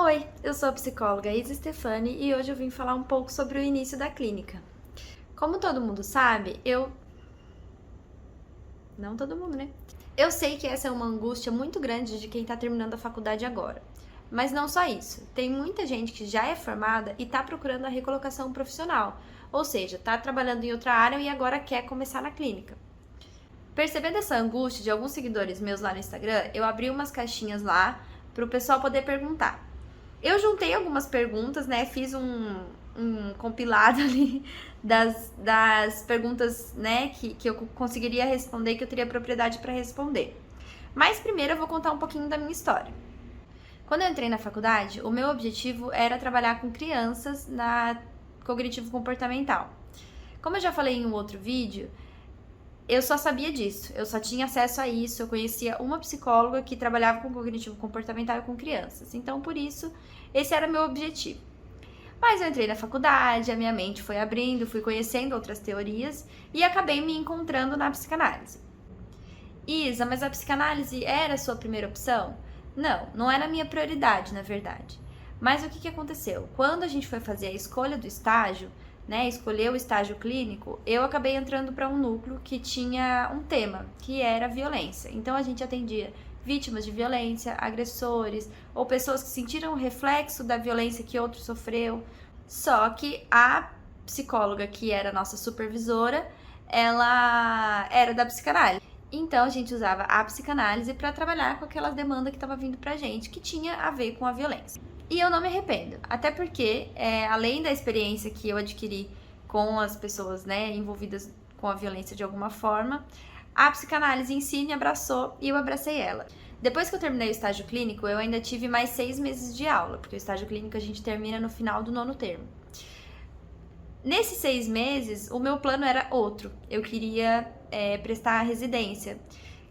Oi, eu sou a psicóloga Isa Stefani e hoje eu vim falar um pouco sobre o início da clínica. Como todo mundo sabe, Não todo mundo, né? Eu sei que essa é uma angústia muito grande de quem tá terminando a faculdade agora. Mas não só isso, tem muita gente que já é formada e tá procurando a recolocação profissional, ou seja, tá trabalhando em outra área e agora quer começar na clínica. Percebendo essa angústia de alguns seguidores meus lá no Instagram, eu abri umas caixinhas lá para o pessoal poder perguntar. Eu juntei algumas perguntas, né? Fiz um compilado ali das perguntas, né, que eu conseguiria responder, que eu teria propriedade para responder. Mas primeiro eu vou contar um pouquinho da minha história. Quando eu entrei na faculdade, o meu objetivo era trabalhar com crianças na cognitivo comportamental. Como eu já falei em um outro vídeo, eu só sabia disso, eu só tinha acesso a isso, eu conhecia uma psicóloga que trabalhava com cognitivo comportamental e com crianças. Então, por isso, esse era o meu objetivo. Mas eu entrei na faculdade, a minha mente foi abrindo, fui conhecendo outras teorias e acabei me encontrando na psicanálise. Isa, mas a psicanálise era a sua primeira opção? Não, não era a minha prioridade, na verdade. Mas o que aconteceu? Quando a gente foi fazer a escolha do estágio, né, escolher o estágio clínico, eu acabei entrando para um núcleo que tinha um tema, que era violência. Então a gente atendia vítimas de violência, agressores, ou pessoas que sentiram o reflexo da violência que outro sofreu. Só que a psicóloga, que era a nossa supervisora, ela era da psicanálise. Então a gente usava a psicanálise para trabalhar com aquelas demandas que estava vindo pra gente, que tinha a ver com a violência. E eu não me arrependo, até porque, além da experiência que eu adquiri com as pessoas, né, envolvidas com a violência de alguma forma, a psicanálise em si me abraçou e eu abracei ela. Depois que eu terminei o estágio clínico, eu ainda tive mais 6 meses de aula, porque o estágio clínico a gente termina no final do 9º termo. Nesses 6 meses, o meu plano era outro. Eu queria prestar a residência,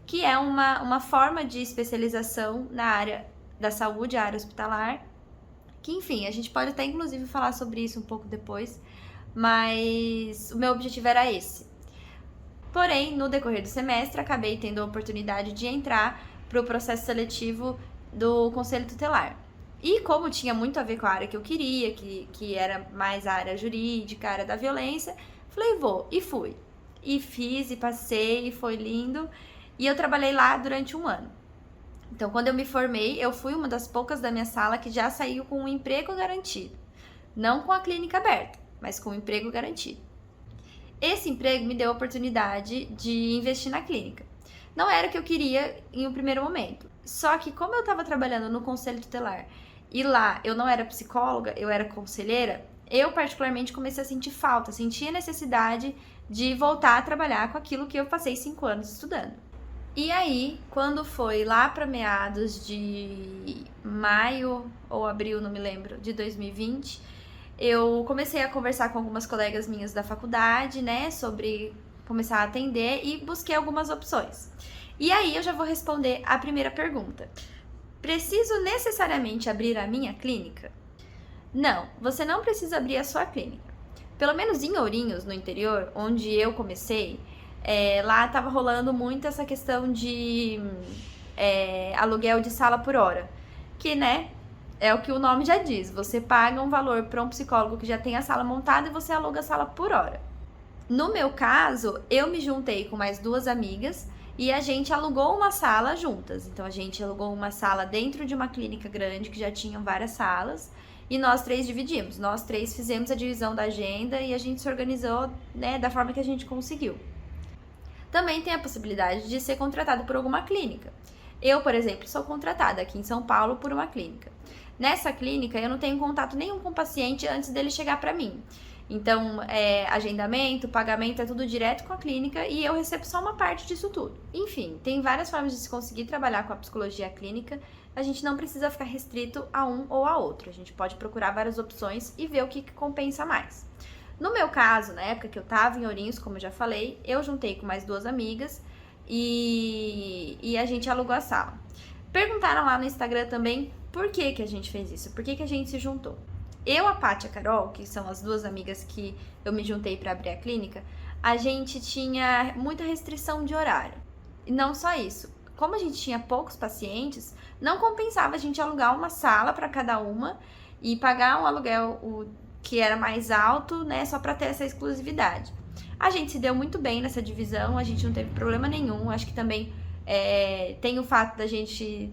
que é uma forma de especialização na área da saúde, a área hospitalar, que, enfim, a gente pode até inclusive falar sobre isso um pouco depois, mas o meu objetivo era esse. Porém, no decorrer do semestre, acabei tendo a oportunidade de entrar para o processo seletivo do Conselho Tutelar. E como tinha muito a ver com a área que eu queria, que era mais a área jurídica, a área da violência, falei, vou, e fui. E fiz, e passei, e foi lindo, e eu trabalhei lá durante 1 ano. Então, quando eu me formei, eu fui uma das poucas da minha sala que já saiu com um emprego garantido. Não com a clínica aberta, mas com um emprego garantido. Esse emprego me deu a oportunidade de investir na clínica. Não era o que eu queria em um primeiro momento. Só que como eu estava trabalhando no Conselho Tutelar e lá eu não era psicóloga, eu era conselheira, eu particularmente comecei a sentir falta, sentia a necessidade de voltar a trabalhar com aquilo que eu passei 5 anos estudando. E aí, quando foi lá para meados de maio ou abril, não me lembro, de 2020, eu comecei a conversar com algumas colegas minhas da faculdade, né, sobre começar a atender e busquei algumas opções. E aí eu já vou responder a primeira pergunta. Preciso necessariamente abrir a minha clínica? Não, você não precisa abrir a sua clínica. Pelo menos em Ourinhos, no interior, onde eu comecei, lá tava rolando muito essa questão de aluguel de sala por hora, que, né, é o que o nome já diz, você paga um valor para um psicólogo que já tem a sala montada e você aluga a sala por hora. No meu caso, eu me juntei com mais 2 amigas e a gente alugou uma sala juntas. Então a gente alugou uma sala dentro de uma clínica grande que já tinham várias salas e nós 3 dividimos. Nós 3 fizemos a divisão da agenda e a gente se organizou, né, da forma que a gente conseguiu. Também tem a possibilidade de ser contratado por alguma clínica. Eu, por exemplo, sou contratada aqui em São Paulo por uma clínica. Nessa clínica, eu não tenho contato nenhum com o paciente antes dele chegar para mim. Então, agendamento, pagamento é tudo direto com a clínica e eu recebo só uma parte disso tudo. Enfim, tem várias formas de se conseguir trabalhar com a psicologia clínica. A gente não precisa ficar restrito a um ou a outro. A gente pode procurar várias opções e ver o que compensa mais. No meu caso, na época que eu tava em Ourinhos, como eu já falei, eu juntei com mais 2 amigas e a gente alugou a sala. Perguntaram lá no Instagram também por que a gente fez isso, por que a gente se juntou. Eu, a Paty e a Carol, que são as 2 amigas que eu me juntei para abrir a clínica, a gente tinha muita restrição de horário. E não só isso, como a gente tinha poucos pacientes, não compensava a gente alugar uma sala para cada uma e pagar um aluguel que era mais alto, né, só para ter essa exclusividade. A gente se deu muito bem nessa divisão, a gente não teve problema nenhum. Acho que também tem o fato da gente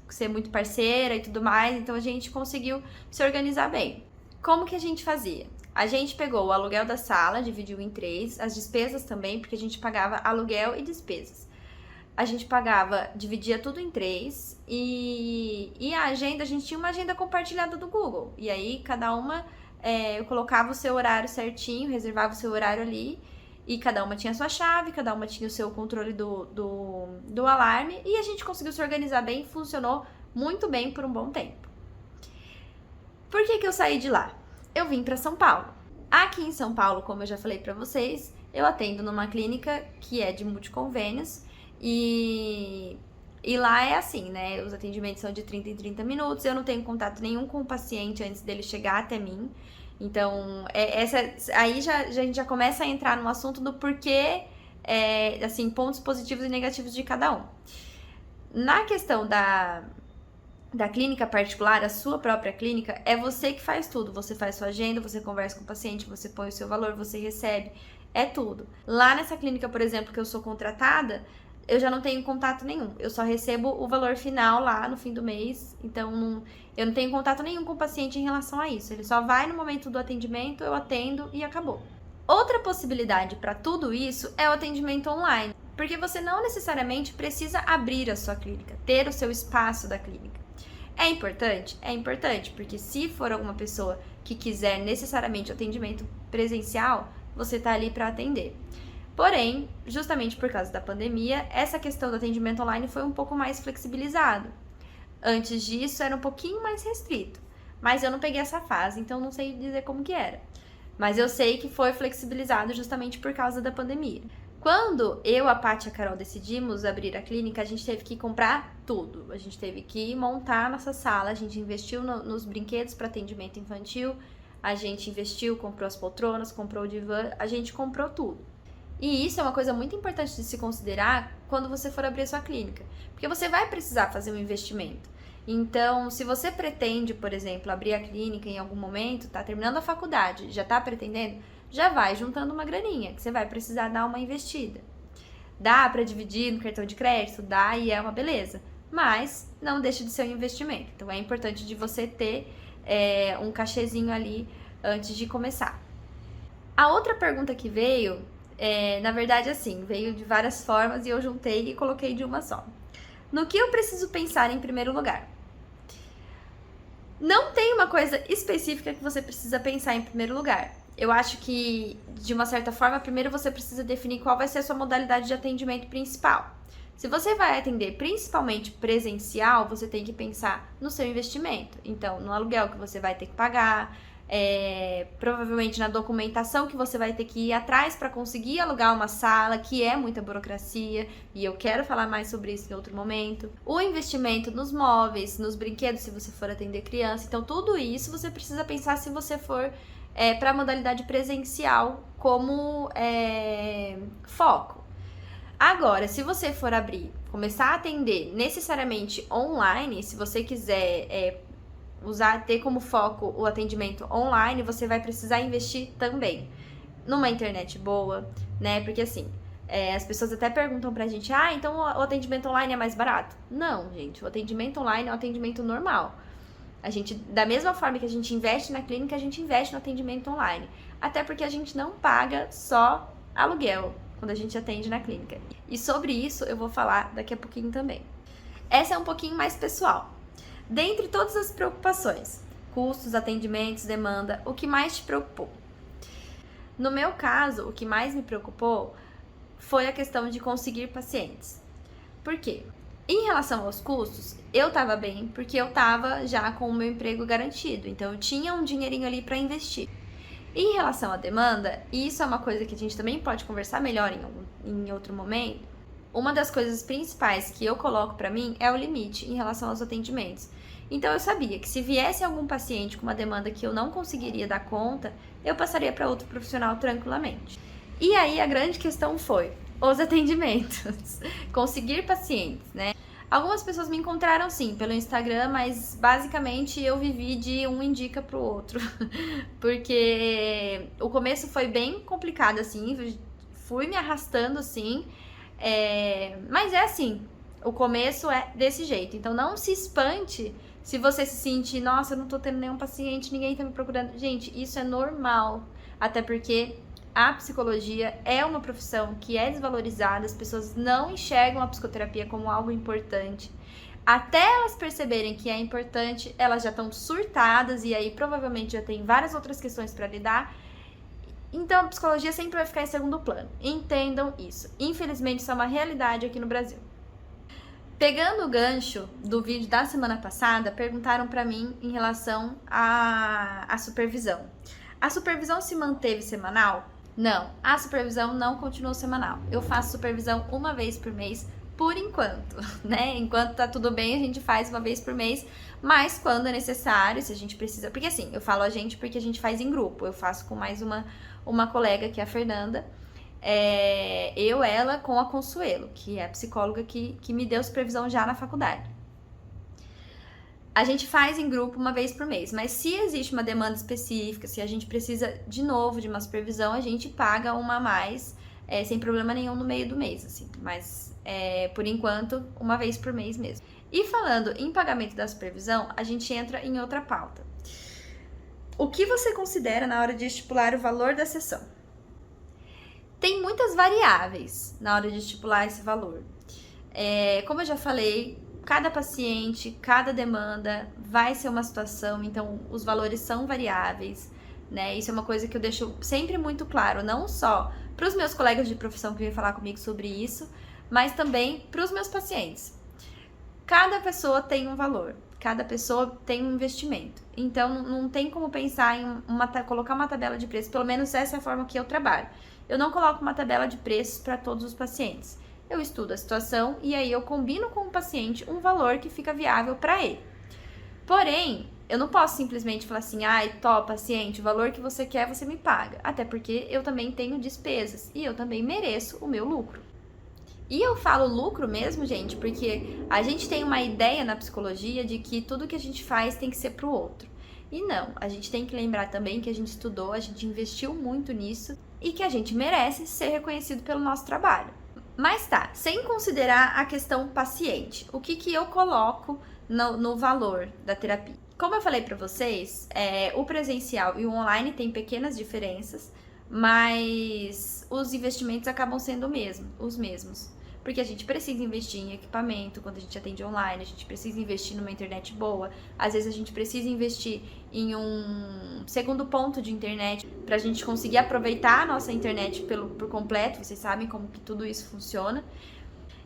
ser muito parceira e tudo mais, então a gente conseguiu se organizar bem. Como que a gente fazia? A gente pegou o aluguel da sala, dividiu em 3, as despesas também, porque a gente pagava aluguel e despesas. A gente pagava, dividia tudo em 3 e a agenda, a gente tinha uma agenda compartilhada do Google. E aí cada uma colocava o seu horário certinho, reservava o seu horário ali e cada uma tinha a sua chave, cada uma tinha o seu controle do alarme e a gente conseguiu se organizar bem e funcionou muito bem por um bom tempo. Por que eu saí de lá? Eu vim para São Paulo. Aqui em São Paulo, como eu já falei para vocês, eu atendo numa clínica que é de multiconvênios e lá é assim, né? Os atendimentos são de 30 em 30 minutos, eu não tenho contato nenhum com o paciente antes dele chegar até mim. Então, aí a gente já começa a entrar no assunto do porquê, assim, pontos positivos e negativos de cada um. Na questão da clínica particular, a sua própria clínica, é você que faz tudo. Você faz sua agenda, você conversa com o paciente, você põe o seu valor, você recebe, é tudo. Lá nessa clínica, por exemplo, que eu sou contratada, eu já não tenho contato nenhum. Eu só recebo o valor final lá no fim do mês, então eu não tenho contato nenhum com o paciente em relação a isso. Ele só vai no momento do atendimento, eu atendo e acabou. Outra possibilidade para tudo isso é o atendimento online, porque você não necessariamente precisa abrir a sua clínica, ter o seu espaço da clínica. É importante? É importante, porque se for alguma pessoa que quiser necessariamente atendimento presencial, você está ali para atender. Porém, justamente por causa da pandemia, essa questão do atendimento online foi um pouco mais flexibilizado. Antes disso, era um pouquinho mais restrito, mas eu não peguei essa fase, então não sei dizer como que era. Mas eu sei que foi flexibilizado justamente por causa da pandemia. Quando eu, a Paty e a Carol decidimos abrir a clínica, a gente teve que comprar tudo. A gente teve que montar a nossa sala, a gente investiu nos brinquedos para atendimento infantil, a gente investiu, comprou as poltronas, comprou o divã, a gente comprou tudo. E isso é uma coisa muito importante de se considerar quando você for abrir a sua clínica, porque você vai precisar fazer um investimento. Então, se você pretende, por exemplo, abrir a clínica em algum momento, tá terminando a faculdade, já tá pretendendo, já vai juntando uma graninha, que você vai precisar dar uma investida. Dá para dividir no cartão de crédito? Dá, e é uma beleza, mas não deixa de ser um investimento. Então, é importante de você ter um cachezinho ali antes de começar. A outra pergunta que veio, na verdade, assim, veio de várias formas e eu juntei e coloquei de uma só. No que eu preciso pensar em primeiro lugar? Não tem uma coisa específica que você precisa pensar em primeiro lugar. Eu acho que, de uma certa forma, primeiro você precisa definir qual vai ser a sua modalidade de atendimento principal. Se você vai atender principalmente presencial, você tem que pensar no seu investimento. Então, no aluguel que você vai ter que pagar, provavelmente na documentação que você vai ter que ir atrás para conseguir alugar uma sala, que é muita burocracia, e eu quero falar mais sobre isso em outro momento. O investimento nos móveis, nos brinquedos, se você for atender criança. Então, tudo isso você precisa pensar se você for para a modalidade presencial como foco. Agora, se você for começar a atender necessariamente online, se você quiser ter como foco o atendimento online, você vai precisar investir também numa internet boa, né? Porque assim, as pessoas até perguntam pra gente, então o atendimento online é mais barato? Não, gente, o atendimento online é um atendimento normal. A gente, da mesma forma que a gente investe na clínica, a gente investe no atendimento online. Até porque a gente não paga só aluguel quando a gente atende na clínica. E sobre isso eu vou falar daqui a pouquinho também. Essa é um pouquinho mais pessoal. Dentre todas as preocupações, custos, atendimentos, demanda, o que mais te preocupou? No meu caso, o que mais me preocupou foi a questão de conseguir pacientes. Por quê? Em relação aos custos, eu tava bem, porque eu tava já com o meu emprego garantido, então eu tinha um dinheirinho ali para investir. Em relação à demanda, e isso é uma coisa que a gente também pode conversar melhor em outro momento, uma das coisas principais que eu coloco para mim é o limite em relação aos atendimentos. Então eu sabia que se viesse algum paciente com uma demanda que eu não conseguiria dar conta, eu passaria para outro profissional tranquilamente. E aí a grande questão foi os atendimentos, conseguir pacientes, né? Algumas pessoas me encontraram sim pelo Instagram, mas basicamente eu vivi de um indica pro outro. Porque o começo foi bem complicado, assim, fui me arrastando assim. Mas é assim, o começo é desse jeito. Então não se espante se você se sentir, nossa, eu não tô tendo nenhum paciente, ninguém tá me procurando. Gente, isso é normal. Até porque a psicologia é uma profissão que é desvalorizada, as pessoas não enxergam a psicoterapia como algo importante. Até elas perceberem que é importante, elas já estão surtadas e aí provavelmente já tem várias outras questões para lidar. Então a psicologia sempre vai ficar em segundo plano. Entendam isso. Infelizmente isso é uma realidade aqui no Brasil. Pegando o gancho do vídeo da semana passada, perguntaram para mim em relação à supervisão. A supervisão se manteve semanal? Não, a supervisão não continuou semanal. Eu faço supervisão uma vez por mês, por enquanto, né? Enquanto tá tudo bem, a gente faz uma vez por mês, mas quando é necessário, se a gente precisa... Porque assim, eu falo a gente porque a gente faz em grupo. Eu faço com mais uma colega, que é a Fernanda. Ela com a Consuelo, que é a psicóloga que me deu supervisão já na faculdade. A gente faz em grupo uma vez por mês, mas se existe uma demanda específica, se a gente precisa de novo de uma supervisão, a gente paga uma a mais, sem problema nenhum no meio do mês, assim. Mas, por enquanto, uma vez por mês mesmo. E falando em pagamento da supervisão, a gente entra em outra pauta. O que você considera na hora de estipular o valor da sessão? Tem muitas variáveis na hora de estipular esse valor. Como eu já falei, cada paciente, cada demanda vai ser uma situação, então os valores são variáveis, né? Isso é uma coisa que eu deixo sempre muito claro, não só para os meus colegas de profissão que vêm falar comigo sobre isso, mas também para os meus pacientes. Cada pessoa tem um valor, cada pessoa tem um investimento. Então não tem como pensar em colocar uma tabela de preço, pelo menos essa é a forma que eu trabalho. Eu não coloco uma tabela de preços para todos os pacientes. Eu estudo a situação e aí eu combino com o paciente um valor que fica viável para ele. Porém, eu não posso simplesmente falar assim, paciente, o valor que você quer você me paga. Até porque eu também tenho despesas e eu também mereço o meu lucro. E eu falo lucro mesmo, gente, porque a gente tem uma ideia na psicologia de que tudo que a gente faz tem que ser pro outro. E não, a gente tem que lembrar também que a gente estudou, a gente investiu muito nisso e que a gente merece ser reconhecido pelo nosso trabalho. Mas tá, sem considerar a questão paciente, o que eu coloco no valor da terapia? Como eu falei pra vocês, o presencial e o online tem pequenas diferenças, mas os investimentos acabam sendo os mesmos. Porque a gente precisa investir em equipamento quando a gente atende online, a gente precisa investir numa internet boa, às vezes a gente precisa investir em um segundo ponto de internet para a gente conseguir aproveitar a nossa internet por completo, vocês sabem como que tudo isso funciona.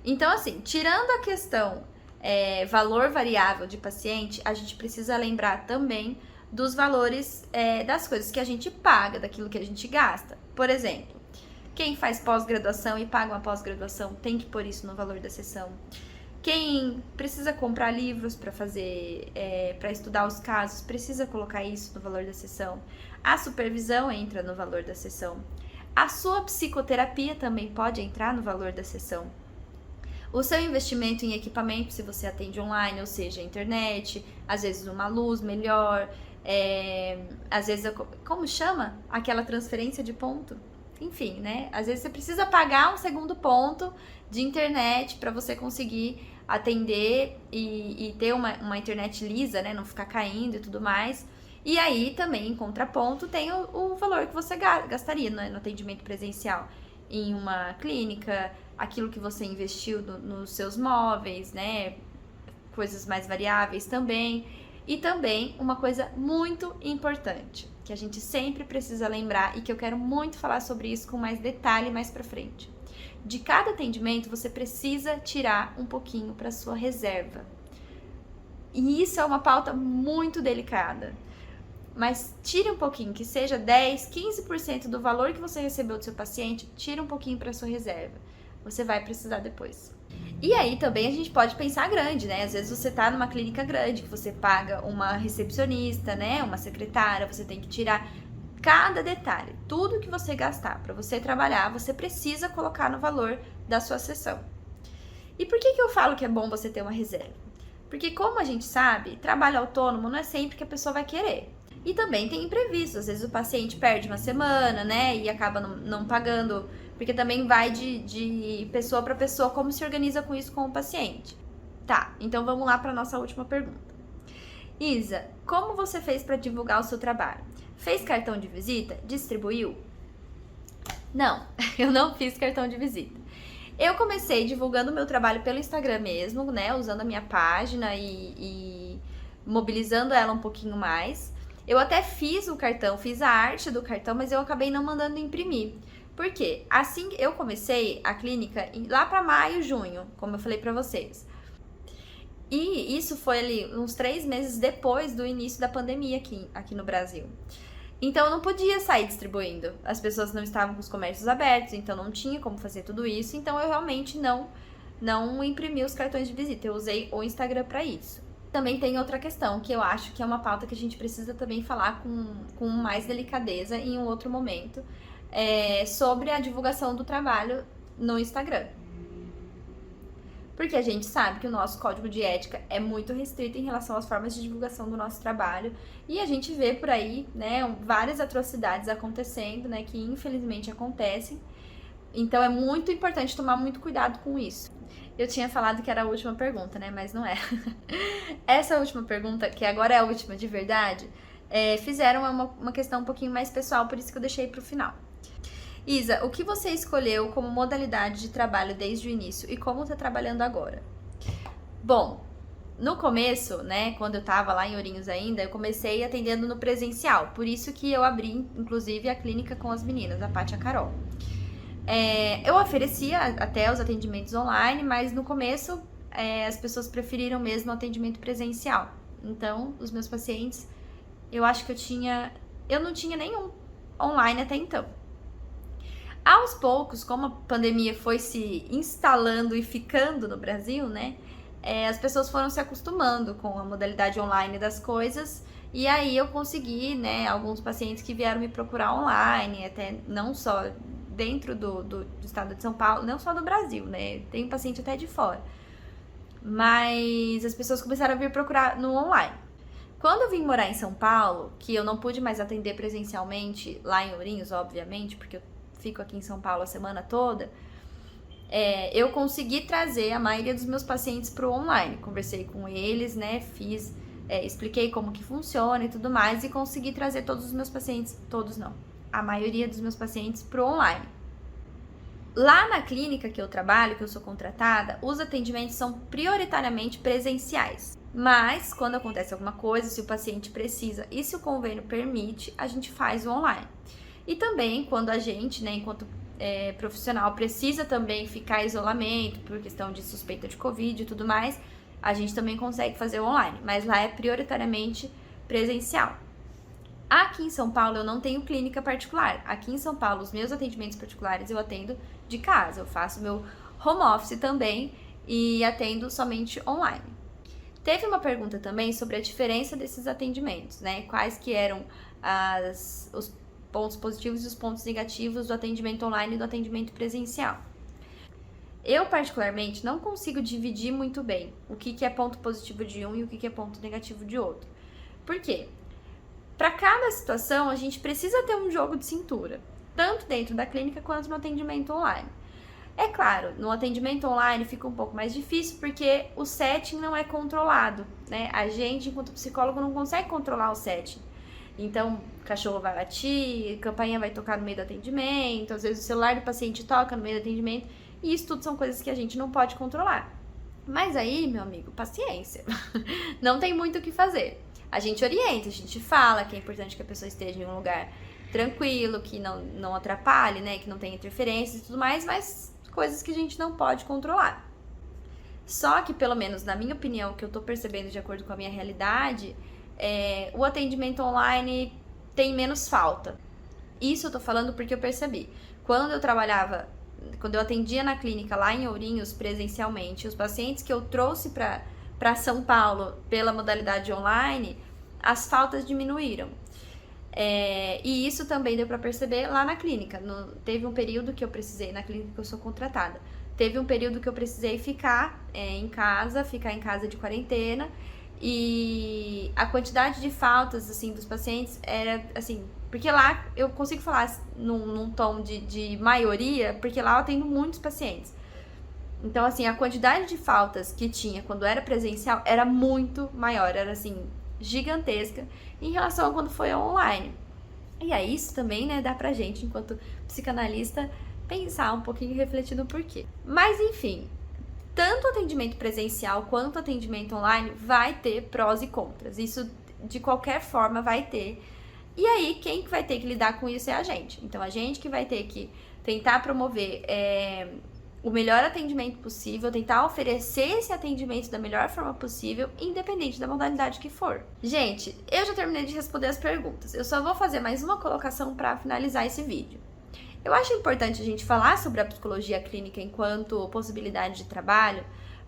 Então assim, tirando a questão valor variável de paciente, a gente precisa lembrar também dos valores das coisas que a gente paga, daquilo que a gente gasta. Por exemplo, quem faz pós-graduação e paga uma pós-graduação tem que pôr isso no valor da sessão. Quem precisa comprar livros para para estudar os casos, precisa colocar isso no valor da sessão. A supervisão entra no valor da sessão. A sua psicoterapia também pode entrar no valor da sessão. O seu investimento em equipamento, se você atende online, ou seja, internet, às vezes uma luz melhor, às vezes, como chama? Aquela transferência de ponto. Enfim, né? Às vezes você precisa pagar um segundo ponto de internet para você conseguir atender e ter uma internet lisa, né? Não ficar caindo e tudo mais. E aí também, em contraponto, tem o valor que você gastaria no atendimento presencial em uma clínica, aquilo que você investiu nos seus móveis, né? Coisas mais variáveis também. E também uma coisa muito importante, que a gente sempre precisa lembrar e que eu quero muito falar sobre isso com mais detalhe mais pra frente. De cada atendimento, você precisa tirar um pouquinho para sua reserva. E isso é uma pauta muito delicada. Mas tire um pouquinho, que seja 10, 15% do valor que você recebeu do seu paciente, tira um pouquinho para sua reserva. Você vai precisar depois. E aí também a gente pode pensar grande, né? Às vezes você tá numa clínica grande, que você paga uma recepcionista, né? Uma secretária, você tem que tirar cada detalhe. Tudo que você gastar para você trabalhar, você precisa colocar no valor da sua sessão. E por que eu falo que é bom você ter uma reserva? Porque, como a gente sabe, trabalho autônomo não é sempre que a pessoa vai querer. E também tem imprevistos, às vezes o paciente perde uma semana, né, e acaba não pagando, porque também vai de pessoa para pessoa como se organiza com isso com o paciente. Tá, então vamos lá para nossa última pergunta. Isa, como você fez para divulgar o seu trabalho? Fez cartão de visita? Distribuiu? Não, eu não fiz cartão de visita. Eu comecei divulgando o meu trabalho pelo Instagram mesmo, né, usando a minha página e mobilizando ela um pouquinho mais. Eu até fiz o cartão, fiz a arte do cartão, mas eu acabei não mandando imprimir. Por quê? Assim, eu comecei a clínica lá para maio, junho, como eu falei para vocês. E isso foi ali uns 3 meses depois do início da pandemia aqui no Brasil. Então eu não podia sair distribuindo. As pessoas não estavam com os comércios abertos, então não tinha como fazer tudo isso. Então eu realmente não imprimi os cartões de visita. Eu usei o Instagram para isso. Também tem outra questão, que eu acho que é uma pauta que a gente precisa também falar com mais delicadeza em um outro momento, sobre a divulgação do trabalho no Instagram. Porque a gente sabe que o nosso código de ética é muito restrito em relação às formas de divulgação do nosso trabalho, e a gente vê por aí, né, várias atrocidades acontecendo, né, que infelizmente acontecem. Então é muito importante tomar muito cuidado com isso. Eu tinha falado que era a última pergunta, né? Mas não é. Essa última pergunta, que agora é a última de verdade, fizeram uma questão um pouquinho mais pessoal, por isso que eu deixei pro final. Isa, o que você escolheu como modalidade de trabalho desde o início e como tá trabalhando agora? Bom, no começo, né, quando eu tava lá em Ourinhos ainda, eu comecei atendendo no presencial. Por isso que eu abri, inclusive, a clínica com as meninas, a Paty e a Carol. Eu oferecia até os atendimentos online, mas no começo as pessoas preferiram mesmo o atendimento presencial. Então, os meus pacientes, eu acho que eu não tinha nenhum online até então. Aos poucos, como a pandemia foi se instalando e ficando no Brasil, né, as pessoas foram se acostumando com a modalidade online das coisas, e aí eu consegui, né, alguns pacientes que vieram me procurar online, até não só dentro do estado de São Paulo, não só do Brasil, né? Tem paciente até de fora. Mas as pessoas começaram a vir procurar no online. Quando eu vim morar em São Paulo, que eu não pude mais atender presencialmente lá em Ourinhos, obviamente, porque eu fico aqui em São Paulo a semana toda, eu consegui trazer a maioria dos meus pacientes para o online. Conversei com eles, né? Expliquei como que funciona e tudo mais, e consegui trazer todos os meus pacientes, todos não, a maioria dos meus pacientes pro online. Lá na clínica que eu trabalho, que eu sou contratada, os atendimentos são prioritariamente presenciais. Mas, quando acontece alguma coisa, se o paciente precisa e se o convênio permite, a gente faz o online. E também, quando a gente, né, enquanto profissional, precisa também ficar em isolamento por questão de suspeita de Covid e tudo mais, a gente também consegue fazer o online. Mas lá é prioritariamente presencial. Aqui em São Paulo eu não tenho clínica particular. Aqui em São Paulo, os meus atendimentos particulares eu atendo de casa. Eu faço meu home office também e atendo somente online. Teve uma pergunta também sobre a diferença desses atendimentos, né? Quais que eram os pontos positivos e os pontos negativos do atendimento online e do atendimento presencial. Eu, particularmente, não consigo dividir muito bem o que é ponto positivo de um e o que é ponto negativo de outro. Por quê? Para cada situação, a gente precisa ter um jogo de cintura, tanto dentro da clínica quanto no atendimento online. É claro, no atendimento online fica um pouco mais difícil porque o setting não é controlado, né? A gente, enquanto psicólogo, não consegue controlar o setting. Então, o cachorro vai latir, a campainha vai tocar no meio do atendimento, às vezes o celular do paciente toca no meio do atendimento, e isso tudo são coisas que a gente não pode controlar. Mas aí, meu amigo, paciência. Não tem muito o que fazer. A gente orienta, a gente fala que é importante que a pessoa esteja em um lugar tranquilo, que não atrapalhe, né, que não tenha interferências e tudo mais, mas coisas que a gente não pode controlar. Só que, pelo menos na minha opinião, que eu tô percebendo de acordo com a minha realidade, o atendimento online tem menos falta. Isso eu tô falando porque eu percebi. Quando eu atendia na clínica lá em Ourinhos presencialmente, os pacientes que eu trouxe para São Paulo pela modalidade online, as faltas diminuíram. E isso também deu para perceber lá na clínica. Teve um período que eu precisei, na clínica que eu sou contratada, teve um período que eu precisei ficar em casa de quarentena, e a quantidade de faltas, assim, dos pacientes era, assim, porque lá eu consigo falar num tom de maioria, porque lá eu atendo muitos pacientes. Então, assim, a quantidade de faltas que tinha quando era presencial era muito maior, era, assim, gigantesca em relação a quando foi online. E aí isso também, né, dá pra gente, enquanto psicanalista, pensar um pouquinho e refletir no porquê. Mas, enfim, tanto atendimento presencial quanto atendimento online vai ter prós e contras. Isso, de qualquer forma, vai ter. E aí, quem que vai ter que lidar com isso é a gente. Então, a gente que vai ter que tentar promover o melhor atendimento possível, tentar oferecer esse atendimento da melhor forma possível, independente da modalidade que for. Gente, eu já terminei de responder as perguntas. Eu só vou fazer mais uma colocação para finalizar esse vídeo. Eu acho importante a gente falar sobre a psicologia clínica enquanto possibilidade de trabalho,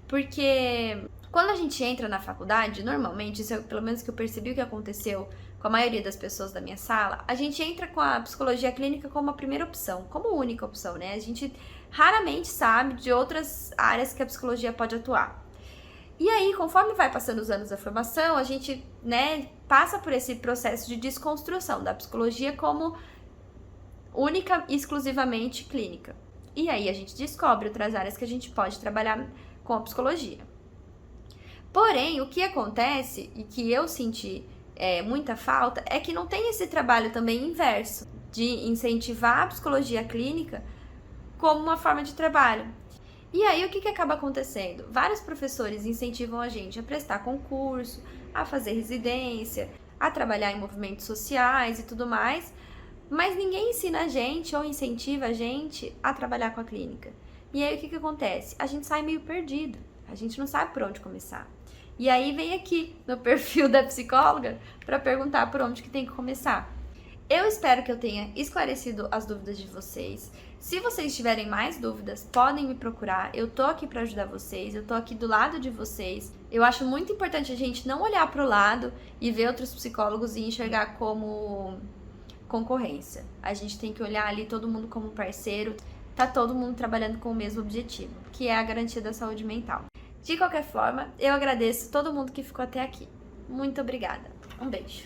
porque quando a gente entra na faculdade, normalmente, isso é pelo menos que eu percebi o que aconteceu com a maioria das pessoas da minha sala, a gente entra com a psicologia clínica como a primeira opção, como única opção, né? A gente raramente sabe de outras áreas que a psicologia pode atuar. E aí, conforme vai passando os anos da formação, a gente, né, passa por esse processo de desconstrução da psicologia como única e exclusivamente clínica. E aí a gente descobre outras áreas que a gente pode trabalhar com a psicologia. Porém, o que acontece, e que eu senti muita falta, é que não tem esse trabalho também inverso, de incentivar a psicologia clínica como uma forma de trabalho. E aí, o que acaba acontecendo? Vários professores incentivam a gente a prestar concurso, a fazer residência, a trabalhar em movimentos sociais e tudo mais, mas ninguém ensina a gente ou incentiva a gente a trabalhar com a clínica. E aí, o que acontece? A gente sai meio perdido, a gente não sabe por onde começar. E aí, vem aqui no perfil da psicóloga para perguntar por onde que tem que começar. Eu espero que eu tenha esclarecido as dúvidas de vocês. Se vocês tiverem mais dúvidas, podem me procurar. Eu tô aqui para ajudar vocês, eu tô aqui do lado de vocês. Eu acho muito importante a gente não olhar para o lado e ver outros psicólogos e enxergar como concorrência. A gente tem que olhar ali todo mundo como parceiro, tá todo mundo trabalhando com o mesmo objetivo, que é a garantia da saúde mental. De qualquer forma, eu agradeço todo mundo que ficou até aqui. Muito obrigada. Um beijo.